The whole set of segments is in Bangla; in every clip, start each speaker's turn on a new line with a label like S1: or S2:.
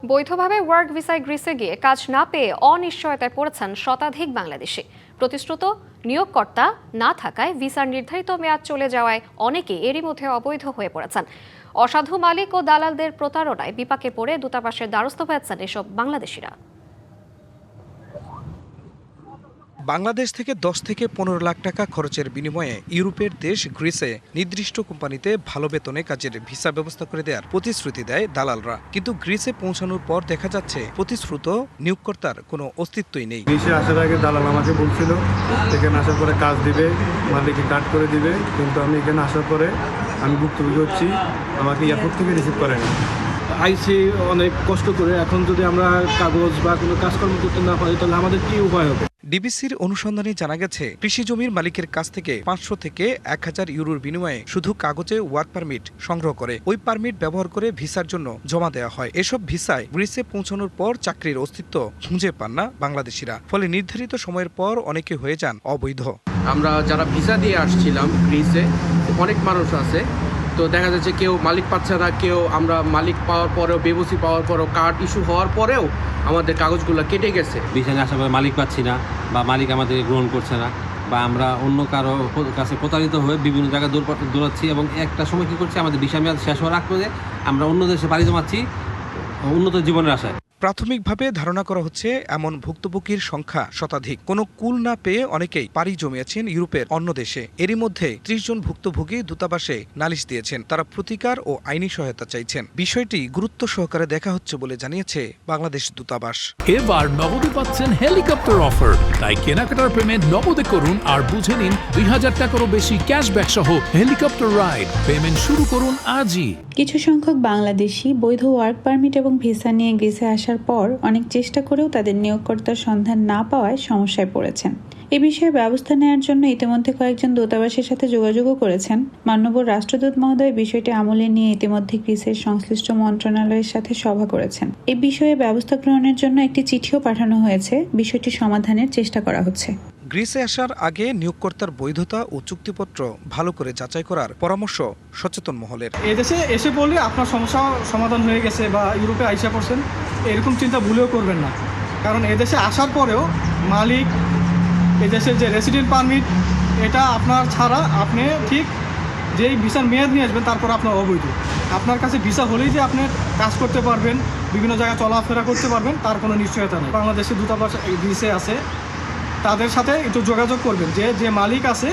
S1: বৈধভাবে ওয়ার্ক ভিসায় গ্রিসে গিয়ে কাজ না পেয়ে অনিশ্চয়তায় পড়েছেন শতাধিক বাংলাদেশি। প্রতিশ্রুত নিয়োগকর্তা না থাকায় ভিসার নির্ধারিত মেয়াদ চলে যাওয়ায় অনেকে এরই মধ্যে অবৈধ হয়ে পড়েছেন। অসাধু মালিক ও দালালদের প্রতারণায় বিপাকে পড়ে দূতাবাসের দ্বারস্থ হয়েছেন এসব বাংলাদেশিরা।
S2: বাংলাদেশ থেকে 10 থেকে 15 লাখ টাকা খরচের বিনিময়ে ইউরোপের দেশ গ্রিসে নির্দিষ্ট কোম্পানিতে ভালো বেতনে কাজের ভিসা ব্যবস্থা করে দেওয়ার প্রতিশ্রুতি দেয় দালালরা। কিন্তু গ্রিসে পৌঁছানোর পর দেখা যাচ্ছে প্রতিশ্রুত নিয়োগকর্তার কোনো অস্তিত্বই নেই।
S3: গ্রিসে আসার আগে দালাল আমাকে বলছিল এখানে আসার পরে কাজ দিবে, মালিককে কাট করে দিবে, কিন্তু আমি এখানে আসার পরে আমি ভুক্তভোগী হচ্ছি, আমাকে এয়ারপোর্ট থেকে রিসিভ করেনি।
S4: আইসি অনেক কষ্ট করে, এখন যদি আমরা কাগজ বা কোনো কাজকর্ম করতে না পারি তাহলে আমাদের কি উপায় হবে?
S2: ডিবিসির অনুসন্ধানে জানা গেছে কৃষি জমির মালিকের কাছ থেকে 500 থেকে 1000 ইউরোর বিনিময়ে শুধু কাগজে ওয়ার্ক পারমিট সংগ্রহ করে ওই পারমিট ব্যবহার করে ভিসার জন্য জমা দেওয়া হয়। এসব ভিসায় গ্রিসে পৌঁছানোর পর চাকরির অস্তিত্ব খুঁজে পান না বাংলাদেশিরা, ফলে নির্ধারিত সময়ের পর অনেকে হয়ে যান অবৈধ।
S5: আমরা যারা ভিসা দিয়ে আসছিলাম গ্রিসে, অনেক মানুষ আছে, তো দেখা যাচ্ছে কেউ মালিক পাচ্ছে না, কেউ আমরা মালিক পাওয়ার পরেও, বেবসি পাওয়ার পরেও, কার্ড ইস্যু হওয়ার পরেও আমাদের কাগজগুলো কেটে গেছে।
S6: ভিসা নিয়ে আসার পরে মালিক পাচ্ছি না বা মালিক আমাদের গ্রহণ করছে না, বা আমরা অন্য কারো কাছে প্রতারিত হয়ে বিভিন্ন জায়গায় দৌড়াচ্ছি এবং একটা সময় কী করছি, আমাদের ভিসা মেয়াদ শেষ হওয়ার আগ করে আমরা অন্য দেশে পাড়ি জমাচ্ছি উন্নত জীবনের আশায়।
S2: প্রাথমিকভাবে ধারণা করা হচ্ছে এমন ভুক্তভোগীর সংখ্যা শতাধিক। কোনো কুল না পেয়ে অনেকেই পাড়ি জমিয়েছেন ইউরোপের অন্য দেশে। এরই মধ্যে 30 জন ভুক্তভোগী দূতাবাসে নালিশ দিয়েছেন। তারা প্রতিকার ও আইনি সহায়তা চাইছেন। বিষয়টি গুরুত্ব সহকারে দেখা হচ্ছে বলে জানিয়েছে বাংলাদেশ দূতাবাস।
S7: এবার নগদে পাচ্ছেন হেলিকপ্টার অফার, তাই কেনাকাটার পেমেন্ট নগদে করুন আর বুঝে নিন 2000 টাকারও বেশি ক্যাশব্যাক সহ হেলিকপ্টার রাইড। পেমেন্ট শুরু করুন আজই।
S8: কিছু সংখ্যক বাংলাদেশি বৈধ ওয়ার্ক পারমিট এবং ভিসা নিয়ে গ্রিসে আসার পর অনেক চেষ্টা করেও তাদের নিয়োগকর্তার সন্ধান না পাওয়ায় সমস্যায় পড়েছেন। এ বিষয়ে ব্যবস্থা নেওয়ার জন্য ইতিমধ্যে কয়েকজন দূতাবাসের সাথে যোগাযোগও করেছেন। মাননীয় রাষ্ট্রদূত মহোদয় বিষয়টি আমলে নিয়ে ইতিমধ্যে গ্রিসের সংশ্লিষ্ট মন্ত্রণালয়ের সাথে সভা করেছেন। এ বিষয়ে ব্যবস্থা গ্রহণের জন্য একটি চিঠিও পাঠানো হয়েছে। বিষয়টি সমাধানের চেষ্টা করা হচ্ছে।
S2: গ্রিসে আসার আগে নিয়োগকর্তার বৈধতা ও চুক্তিপত্র ভালো করে যাচাই করার পরামর্শ সচেতন মহলের।
S4: এদেশে এসে বললে আপনার সমস্যা সমাধান হয়ে গেছে বা ইউরোপে আইসা পড়ছেন, এরকম চিন্তা ভুলেও করবেন না। কারণ এদেশে আসার পরেও মালিক, এদেশের যে রেসিডেন্ট পারমিট, এটা আপনার ছাড়া আপনি ঠিক যেই ভিসার মেয়াদ নিয়ে আসবেন তারপর আপনার অবৈধ। আপনার কাছে ভিসা হলেই যে আপনি কাজ করতে পারবেন, বিভিন্ন জায়গায় চলাফেরা করতে পারবেন, তার কোনো নিশ্চয়তা নেই। বাংলাদেশের দূতাবাস গ্রিসে আছে, তাদের সাথে একটু যোগাযোগ করবেন যে মালিক আছে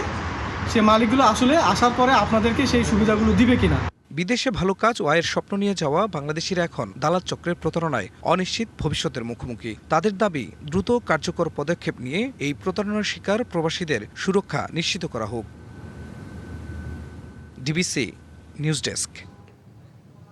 S4: সে মালিকগুলো আসলে আসার পরে আপনাদেরকে সেই সুবিধাগুলো দিবে কিনা।
S2: বিদেশে ভালো কাজ ও আয়ের স্বপ্ন নিয়ে যাওয়া বাংলাদেশিরা এখন দালাল চক্রের প্রতারণায় অনিশ্চিত ভবিষ্যতের মুখোমুখি। তাদের দাবি দ্রুত কার্যকর পদক্ষেপ নিয়ে এই প্রতারণার শিকার প্রবাসীদের সুরক্ষা নিশ্চিত করা হোক। DBC news desk.